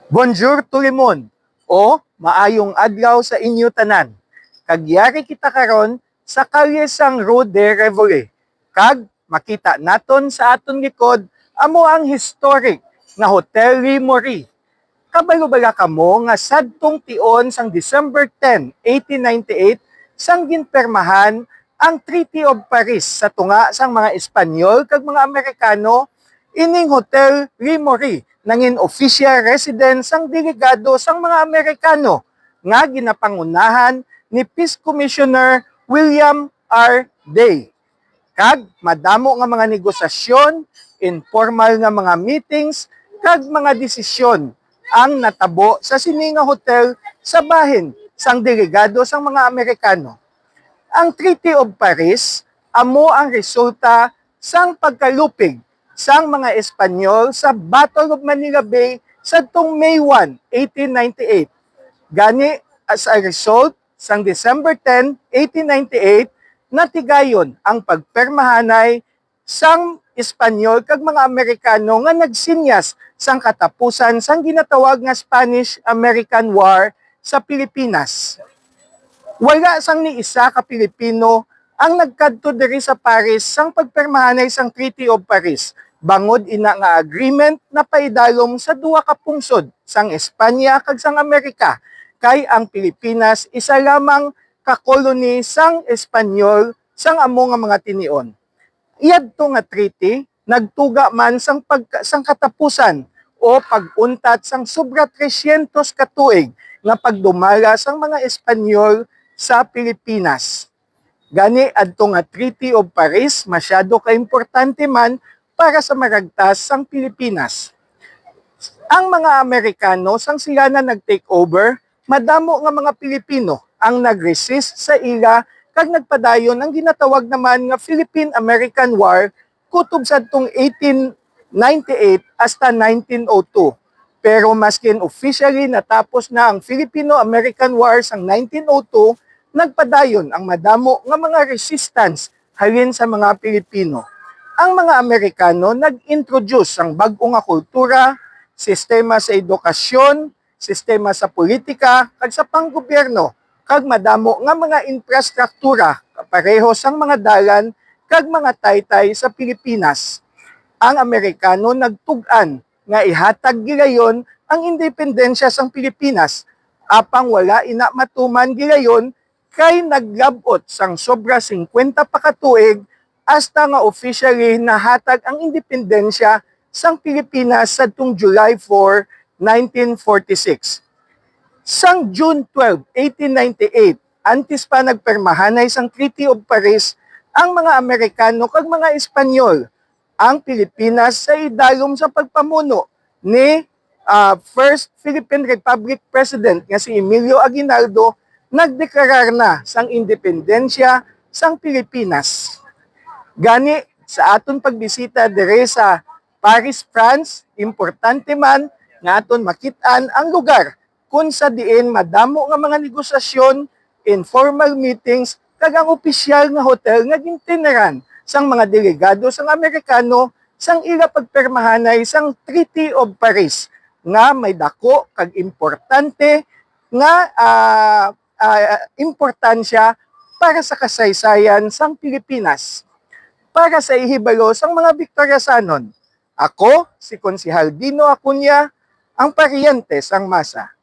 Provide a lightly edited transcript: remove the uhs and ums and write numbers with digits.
Bonjour Tulimon o maayong adlaw sa inyo tanan. Kagyari kita karon sa kalye sang Rue de Rivoli. Kag makita naton sa aton likod amo ang historic nga Hotel Rimori. Kabalo-bala kamo nga sadtong tion sang December 10, 1898 sang ginpermahan ang Treaty of Paris sa tunga sang mga Espanyol kag mga Amerikano. Ining Hotel Rimori nangin official residence sang delegado sang mga Amerikano nga ginapangunahan ni Peace Commissioner William R. Day. Kag madamo nga mga negosasyon, informal nga mga meetings, kag mga desisyon ang natabo sa sini nga hotel sa bahin sang delegado sang mga Amerikano. Ang Treaty of Paris amo ang resulta sang pagkalupig sang mga Espanyol sa Battle of Manila Bay sadtong May 1, 1898. Gani as a result sang December 10, 1898 natigayon ang pagpermahanay sang Espanyol kag mga Amerikano nga nagsinyas sang katapusan sang ginatawag nga Spanish-American War sa Pilipinas. Wala sang ni isa ka Pilipino ang nagkadto diri sa Paris sang pagpermahanay sang Treaty of Paris. Bangod ina nga agreement na paidalom sa duha ka pungsod sang Espanya kag sang Amerika, kay ang Pilipinas isa lamang ka kolony sang Espanyol sang amo nga mga tinion. Iadto nga treaty nagtuga man sang katapusan o pag-untat sang sobra 300 ka tuig nga pagdumala sang mga Espanyol sa Pilipinas. Gani adto nga Treaty of Paris masyado ka importante man para sa maragtas sang Pilipinas. Ang mga Amerikano sang sila na nag-take over, madamo nga mga Pilipino ang nag-resist sa ila kag nagpadayon ang ginatawag naman nga Philippine-American War kutob sadtong 1898 hasta 1902. Pero maskin officially natapos na ang Filipino-American War sang 1902, nagpadayon ang madamo nga mga resistance halin sa mga Pilipino. Ang mga Amerikano nag-introduce ang bag-o nga kultura, sistema sa edukasyon, sistema sa politika, kag sa panggobyerno, kag madamo nga mga infrastruktura, pareho sang mga dalan, kag mga taytay sa Pilipinas. Ang Amerikano nagtug-an nga ihatag gilayon ang independensya sang Pilipinas, apang wala ina matuman gilayon kay naglabot sang sobra 50 pa ka tuig hasta nga officially nahatag ang independensya sang Pilipinas sadtong July 4, 1946. Sang June 12, 1898, antes pa nagpermahanay sang Treaty of Paris ang mga Amerikano kag mga Espanyol, ang Pilipinas sa idalom sa pagpamuno ni First Philippine Republic President nga si Emilio Aguinaldo, nagdeklarar na sang independensya sang Pilipinas. Gani sa aton pagbisita dire sa Paris, France, importante man nga aton makit-an ang lugar kung sa diin madamo nga mga negosasyon, informal meetings, kag ang opisyal nga hotel nga gintineran sang mga delegado sang Amerikano sang ila pagpermahanay sang Treaty of Paris nga may dako kag importante nga importansya para sa kasaysayan sang Pilipinas. Para sa ihibalo sang mga Victoriasanon, ako, si Konsehal Dino Acuña, ang paryente sang masa.